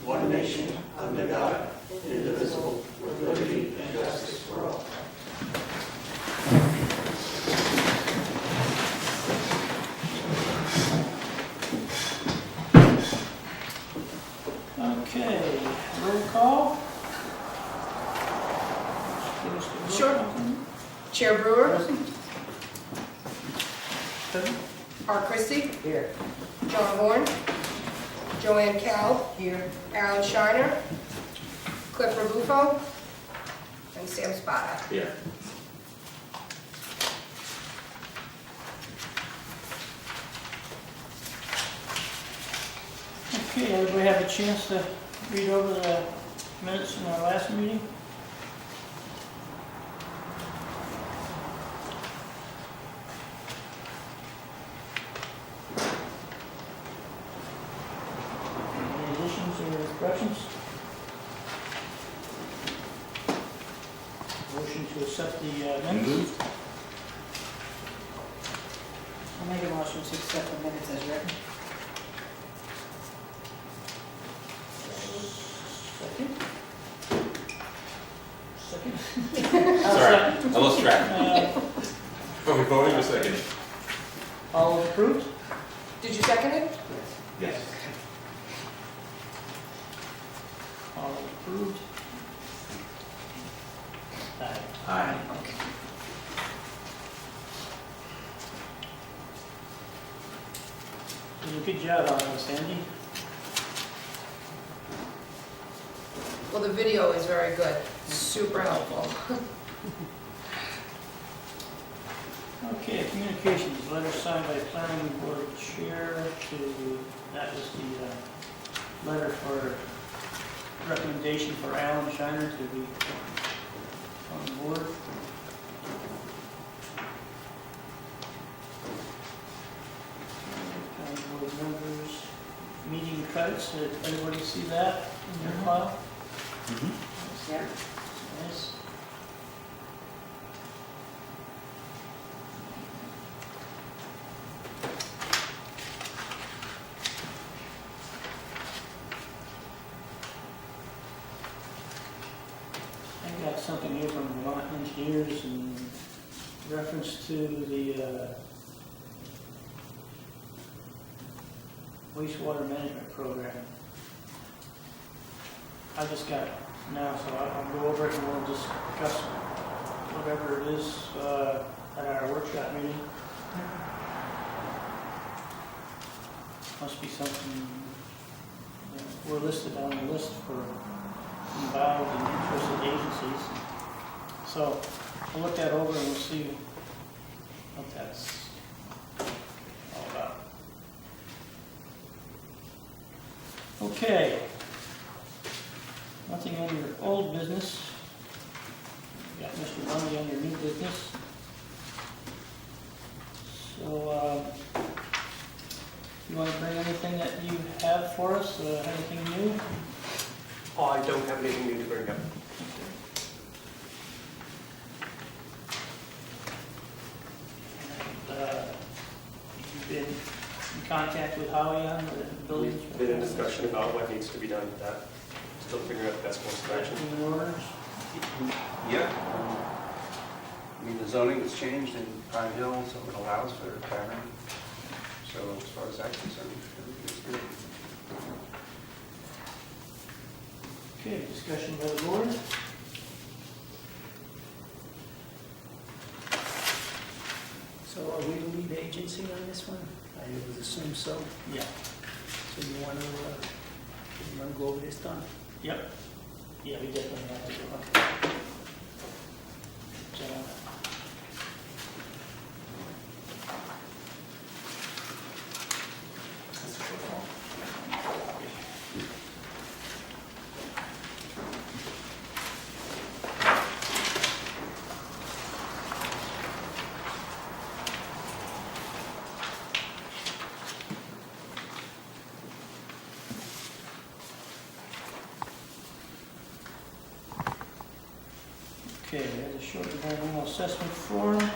one nation, under God, indivisible, with liberty and justice for all. Okay, roll call. Sure. Chair Brewer. Art Christie. Here. John Horn. Joanne Cal. Here. Alan Shiner. Cliff Rebufo. And Sam Spada. Here. Okay, everybody have a chance to read over the minutes in our last meeting? Any additions or corrections? Motion to accept the minutes? I'll make a motion to accept the minutes as written. Second? Sorry, I lost track. Are we voting or second? All approved? Did you second it? Yes. All approved? Aye. Aye. You did a good job on those, Sandy. Well, the video is very good. Super helpful. Okay, communications, letter signed by planning board chair to, that was the letter for recommendation for Alan Shiner to be on the board. Planning board members, meeting credits, did everybody see that in their file? Yeah. Nice. I got something here from Vermont Engineers in reference to the wastewater management program. I just got it now, so I'll go over it and we'll discuss whatever it is at our workshop meeting. Must be something, we're listed on the list for involved and interested agencies. So I'll look that over and we'll see what that's all about. Okay. Nothing under old business. Got Mr. Bundy under new business. So, you want to bring anything that you have for us? Anything new? Oh, I don't have anything new to bring up. You've been in contact with Howie on the buildings? We've been in discussion about what needs to be done with that. Still figuring out the best course of action. Marching orders? Yeah. I mean, the zoning has changed in Pine Hill, so it allows for a tavern. So as far as that's concerned, everything's good. Okay, discussion by the board. So are we the lead agency on this one? I would assume so. Yeah. So you want to go over this, Don? Yep. Yeah, we definitely have to go. So, okay, we have the short environmental assessment form.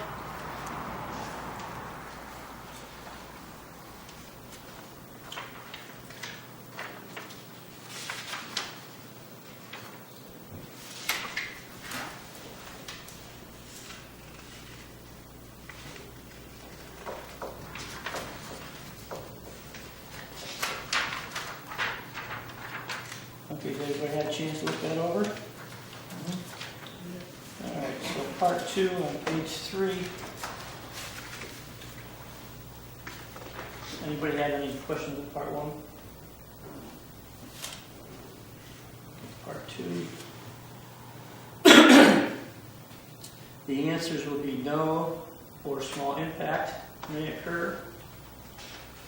Okay, has everybody had a chance to look that over? All right, so part 2 on page 3. Anybody have any questions with part 1? Part 2. The answers will be no or small impact may occur.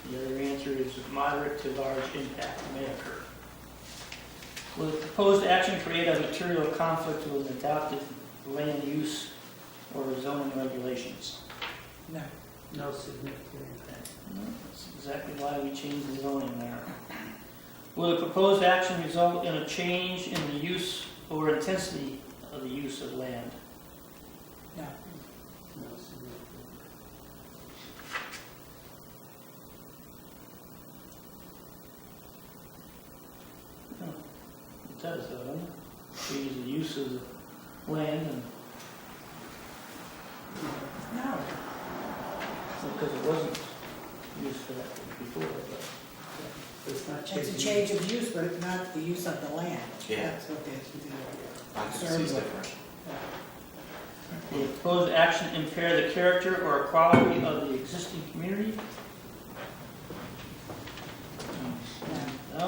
The other answer is moderate to large impact may occur. Will the proposed action create a material conflict with adopted land use or zoning regulations? No. No significant impact. No, that's exactly why we changed the zoning there. Will the proposed action result in a change in the use or intensity of the use of land? No. No significant. No, it does, though, doesn't it? Change the use of the land, and No. because it wasn't used for that before, but. It's not It's a change of use, but not the use of the land. Yeah. That's what they're Occupancy is different. Will the proposed action impair the character or quality of the existing community? No.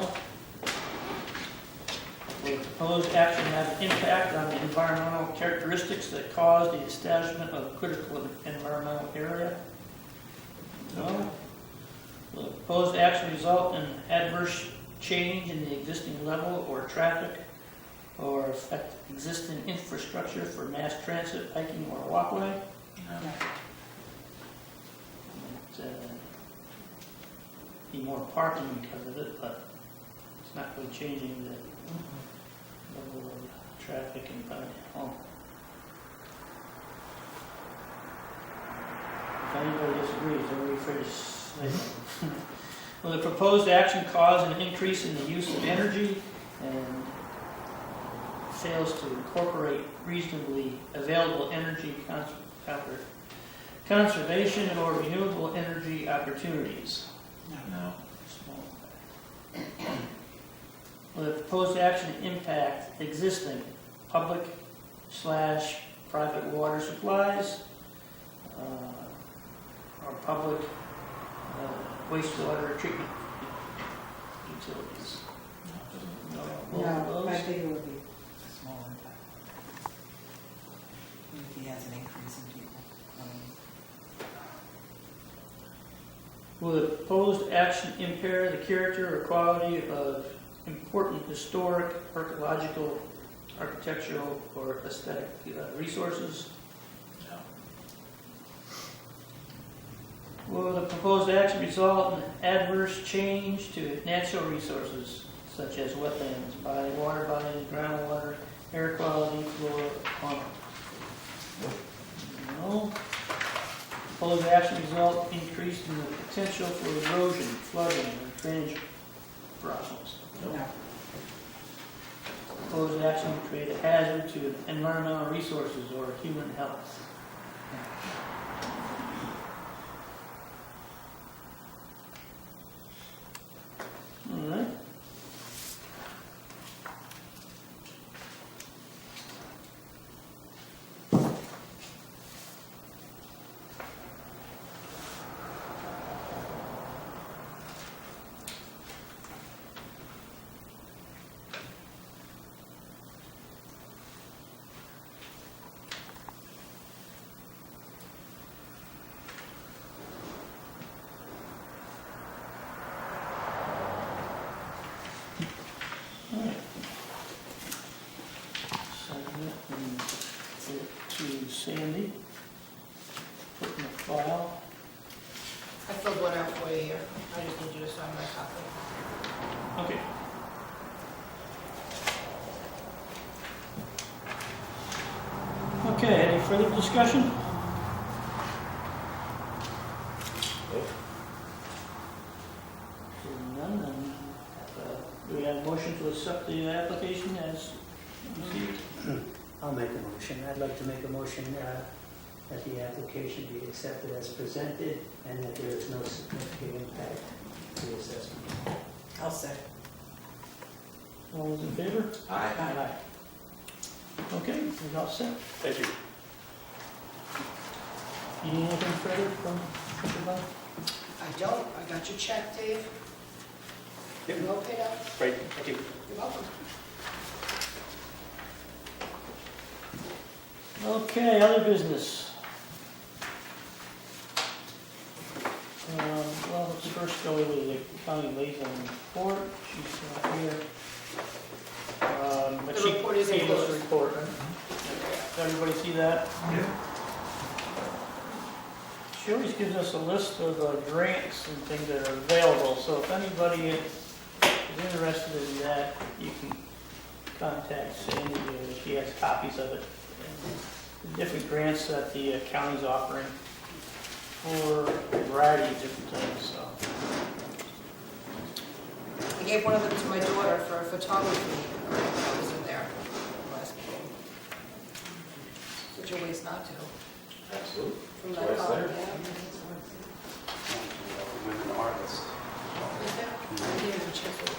Will the proposed action have an impact on the environmental characteristics that cause the establishment of a critical environmental area? No. Will the proposed action result in adverse change in the existing level or traffic, or affect existing infrastructure for mass transit, hiking, or walkway? Be more parking because of it, but it's not really changing the level of traffic and home. If anybody disagrees, don't be afraid to say so. Will the proposed action cause an increase in the use of energy and fails to incorporate reasonably available energy conservation or renewable energy opportunities? No. Will the proposed action impact existing public/private water supplies or public wastewater treatment utilities? No. Both of No, I those? think it would be a small impact. If he has an increase in people. Will the proposed action impair the character or quality of important historic, archaeological, architectural, or aesthetic resources? No. Will the proposed action result in adverse change to natural resources such as wetlands, water bodies, groundwater, air quality, flora, fauna? No. Proposed action result increase in the potential for erosion, flooding, or drainage problems? No. Proposed action create a hazard to environmental resources or human health? All right. All right. Sign it and give it to Sandy. Put in the file. I filled one out for you here. I just need you to sign my copy. Okay. Okay, any further discussion? Seeing none, then, do we have a motion to accept the application as received? I'll make a motion. I'd like to make a motion that the application be accepted as presented and that there is no significant impact to the assessment. I'll say. All those in favor? Aye. Okay, we're all set. Thank you. You need anything further from everybody? I don't, I got your check, Dave. Yep. You all paid out? Great, thank you. You're welcome. Okay, other business. Well, let's first go with the county liaison report. She's not here. But The she report is gave us a enclosed. report, right? Does everybody see that? Yeah. She always gives us a list of grants and things that are available, so if anybody is interested in that, you can contact Sandy, she has copies of it. And the different grants that the county's offering for a variety of different things, so. I gave one of them to my daughter for a photography. I was in there last meeting. Such a waste not to. Absolutely. From That's that why it's color, there. yeah. Women artists. Is there? I didn't even check it.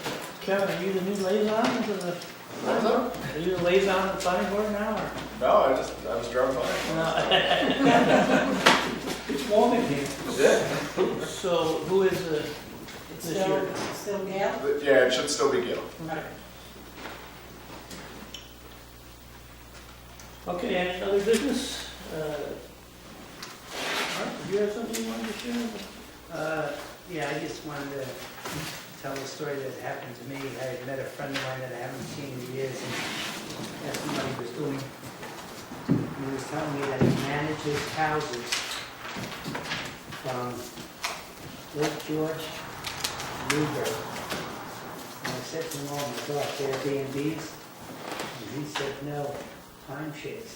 Kevin, are you the new liaison to the planning board? Are you the liaison to the planning board now, or? No, I was drunk on it. No. It's warm in here. Yeah. So who is It's this year? still Gail? Yeah, it should still be Gil. Okay, any other business? Mark, do you have something you wanted to share? Yeah, I just wanted to tell a story that happened to me. I had met a friend of mine that I haven't seen in years and asked him what he was doing. He was telling me that he manages houses from Lake George to Newburgh. And I said to him, oh my gosh, Airbnbs? And he said, no, timeshares.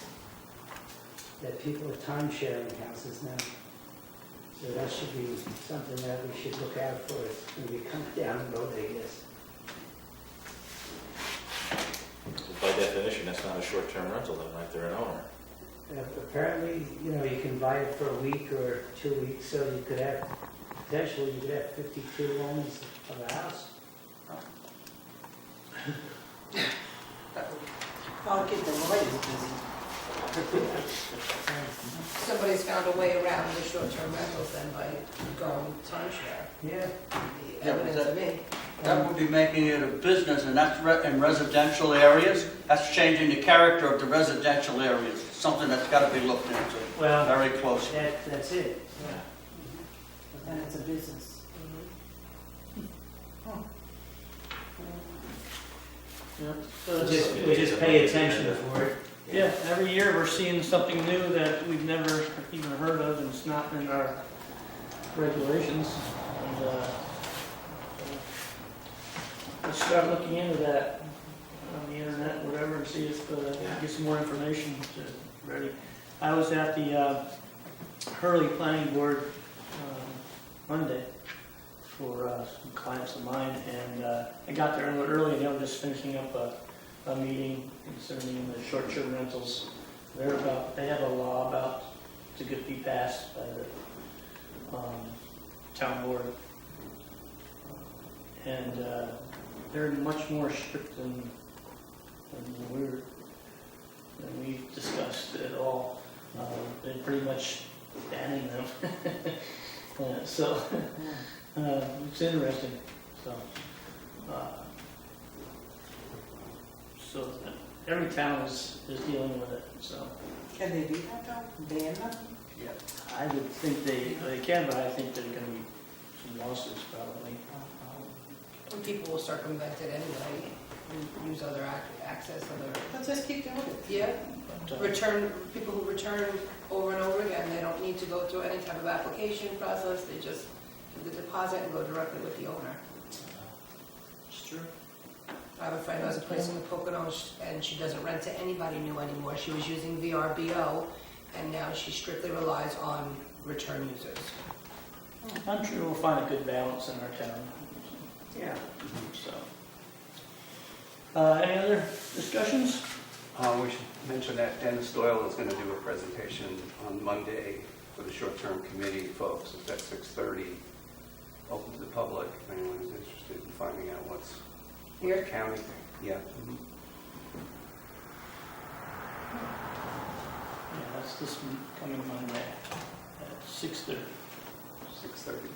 That people are time sharing houses now. So that should be something that we should look out for. It's going to be coming down the road, I guess. By definition, that's not a short-term rental, then, right? They're an owner. Apparently, you can buy it for a week or 2 weeks, so you could have, potentially, you could have 52 owners of a house. I'll get the lawyers busy. Somebody's found a way around the short-term rentals then by going timeshare. Yeah. The Yeah, but evidence to me. That would be making it a business, and that's in residential areas. That's changing the character of the residential areas, something that's got to be looked into Well, very closely. that's it. But then it's a business. Yeah. We just pay attention for it. Yeah, every year we're seeing something new that we've never even heard of, and it's not in our regulations. And let's start looking into that on the internet, whatever, and see if get some more information ready. I was at the Hurley Planning Board Monday for some clients of mine, and I got there a little early, and they were just finishing up a meeting concerning the short-term rentals. They have a law about to be passed by the town board, and they're much more strict than we discussed at all. They're pretty much banning them. So it's interesting. So every town is dealing with it. So Can they do that though? Ban them? I would think they can, but I think there are going to be some lawsuits probably. And people will circumvent it anyway, and use other access, other, Let's just keep doing it. yeah. But, People who return over and over again, they don't need to go through any type of application process, they just do the deposit and go directly with the owner. it's true. I have a friend who has a place in the Poconos, and she doesn't rent to anybody new anymore. She was using VRBO, and now she strictly relies on return users. I'm sure we'll find a good balance in our town. Yeah. So, any other discussions? We should mention that Dennis Doyle is going to do a presentation on Monday for the short-term committee folks. It's at 6:30, open to the public, if anyone is interested in finding out what's Here? County, yeah. Mhm. Yeah, that's this coming Monday at 6:30. 6:30.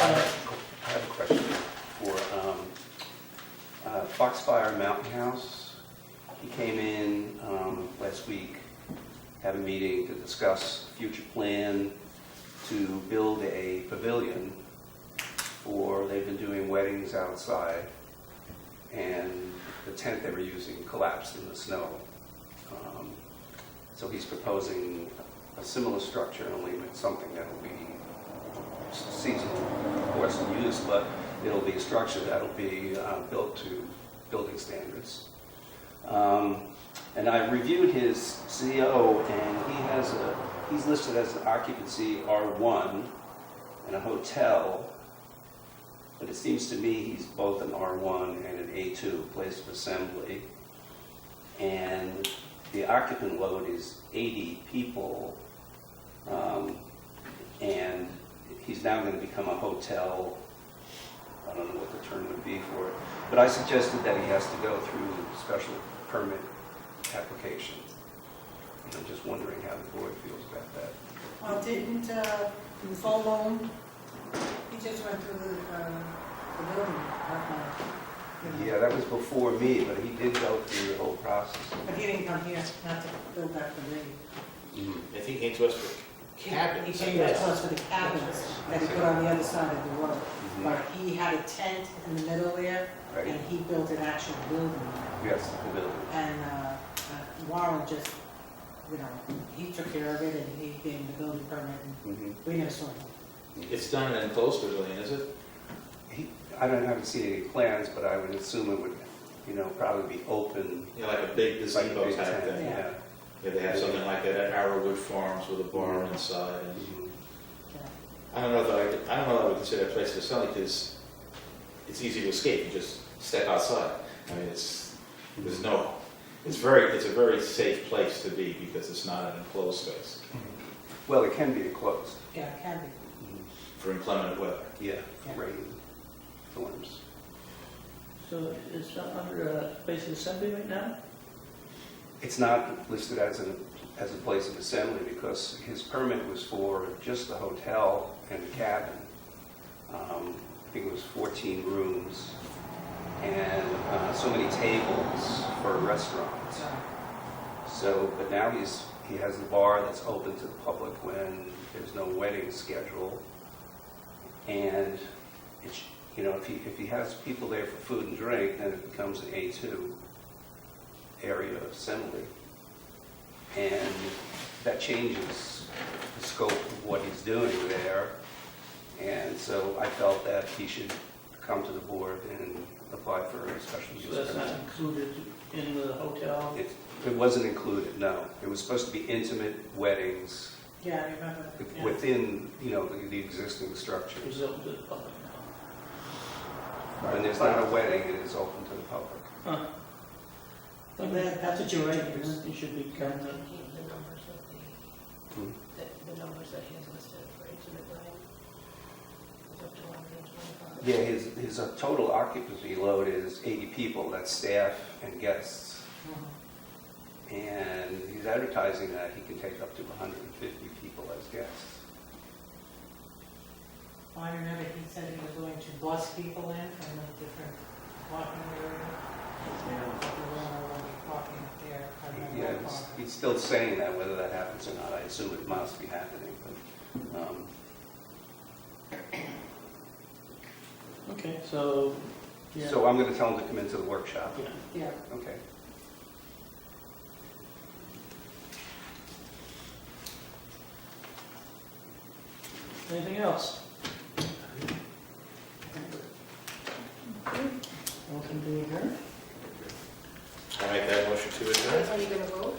I have a question for Foxfire Mountain House. He came in last week, had a meeting to discuss future plan to build a pavilion for, they've been doing weddings outside, and the tent they were using collapsed in the snow. So he's proposing a similar structure, only with something that'll be seasonal, of course, in use, but it'll be a structure that'll be built to building standards. And I reviewed his CO, and he's listed as an occupancy R1 and a hotel, but it seems to me he's both an R1 and an A2, place of assembly. And the occupant load is 80 people, and he's now going to become a hotel. I don't know what the term would be for it, but I suggested that he has to go through special permit application. And I'm just wondering how the board feels about that. Well, didn't, it was all loan, he just went through the building, Yeah, that was before me, but he did go through the whole process. But he didn't come here not to build that for me. I think he came to us for He cabins. came to us for the cabins that he put on the other side of the road. Mhm. But he had a tent in the middle there, Right. and he built an actual building. Yes, the building. And Warren just, he took care of it, and he gave him the building permit, and Mhm. we never saw him. It's done in an enclosed pavilion, is it? I haven't seen any plans, but I would assume it would, probably be open. Yeah, like a big like a gazebo big type tent, thing. Yeah. Yeah, they have something like that at Arrowwood Farms with a bar inside. And Mhm. I don't know that I would consider it a place to sell because it's easy to escape. You just step outside. I mean, it's a very safe place to be because it's not an enclosed space Well, it can be enclosed. Yeah, it can be. for inclement weather. Yeah, Yeah. rain, storms. So it's not under a place of assembly right now? It's not listed as a place of assembly because his permit was for just the hotel and the cabin. I think it was 14 rooms and so many tables for restaurants. So, but now he has the bar that's open to the public when there's no wedding schedule. And it's, if he has people there for food and drink, then it becomes an A2 area of assembly. And that changes the scope of what he's doing there. And so I felt that he should come to the board and apply for a special use So that's not permit. included in the hotel? It wasn't included, no. It was supposed to be intimate weddings Yeah, I remember. Yeah. within, the existing structure. It's open to the public now? When there's not a wedding, it is open to the public. Huh. Well, that's what you're you right, choose. it should be counted. The numbers of Hmm. the numbers that he has listed for intimate wedding is up to 125. Yeah, his total occupancy load is 80 people, that's staff and guests. Mhm. And he's advertising that he can take up to 150 people as guests. Well, I remember he said he was going to bus people in from a different parking area. But they weren't already parking up there. I remember Yeah, that part. he's still saying that, whether that happens or not, I assume it must be happening, but, Okay, so, yeah. so I'm gonna tell him to come into the workshop. Yeah. Yeah. Okay. Anything else? Motion to adjourn? I make that motion to adjourn. Are you going to vote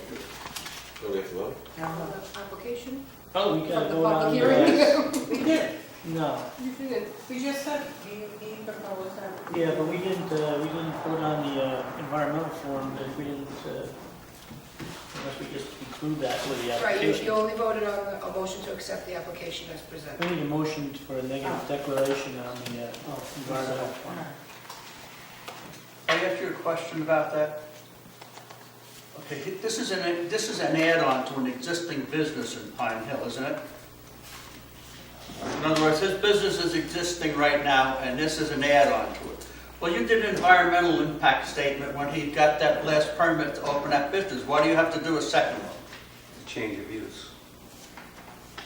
Do we have to vote? on the application? Oh, we gotta From the go on. public hearing? We did. No, You didn't. We just said, he proposed that. yeah, but we didn't vote on the environmental form, if we didn't, approve that with the Right, application. you only voted on a motion to accept the application as We presented. need a motion for a negative declaration on the environmental All plan. right. I ask you a question about that? Okay, this is an add-on to an existing business in Pine Hill, isn't it? In other words, his business is existing right now, and this is an add-on to it. Well, you did an environmental impact statement when he got that last permit to open that business. Why do you have to do a second one? Change of use.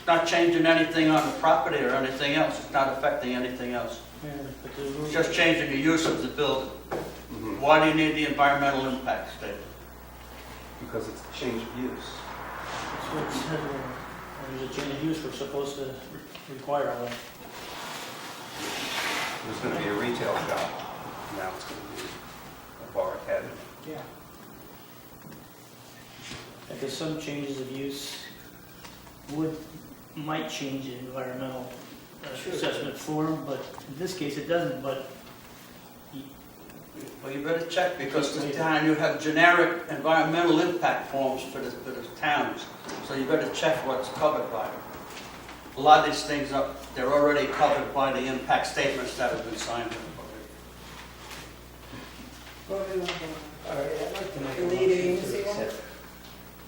Not changing anything on the property or anything else, it's not affecting anything else. Yeah, but It's just changing the use of the building. Mhm. Why do you need the environmental impact statement? Because it's a change of use. That's what it said, there's a change of use, we're supposed to require one. There's going to be a retail shop. Now it's going to be a bar cabinet. Yeah. Because some changes of use might change the environmental assessment form, but in this case it doesn't, but Well, you better check, because this town, you have generic environmental impact forms for the towns, so you better check what's covered by them. A lot of these things, they're already covered by the impact statements that have been signed. All right, I'd like to make a The lead motion agency to one? accept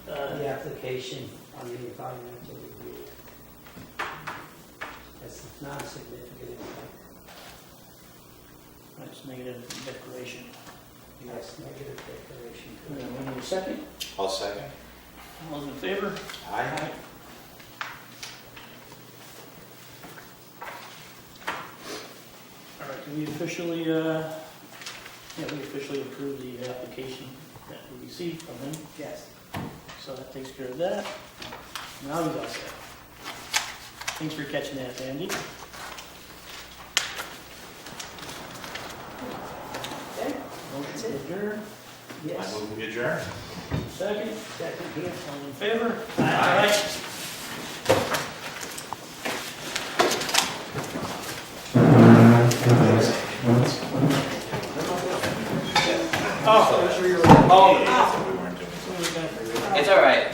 the application on the environmental review. That's non-significant impact. that's negative declaration. Yes, negative declaration. We need a second. I'll second. All those in favor? Aye. All right, we officially, we officially approved the application that we received from him, Yes. so that takes care of that. Now he's all set. Thanks for catching that, Andy. Okay. Motion to adjourn, I Yes. move we adjourn. second, Second here. all in favor? Aye. It's all right,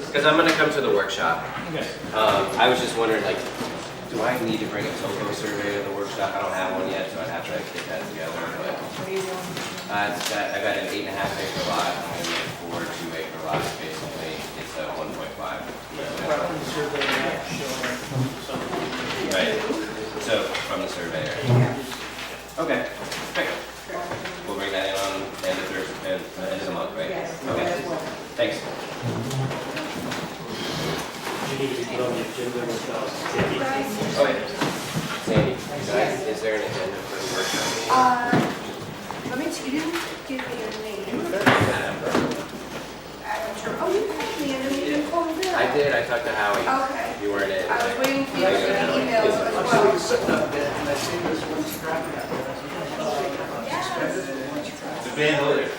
because I'm gonna come to the workshop. Okay. I was just wondering, like, do I need to bring a topo survey to the workshop? I don't have one yet, so I'd have to get that together, but, I got an 8.5 acre lot, and a 4 2-acre lots, basically. It's a 1.5. Survey map showing something. Right, so, from the surveyor. Okay, great. We'll bring that in on end of Thursday, end of the month, right? Yes. Okay, thanks. Okay. Sandy, is there an agenda for the workshop? Let me, you didn't give me your name. I'm sure, oh, you called me and then you didn't call me back. I did, I talked to Howie. Okay. You weren't in. I was waiting for you to send me emails as I'm well. sitting up there, and I see this one scrapping out there. The bandolier.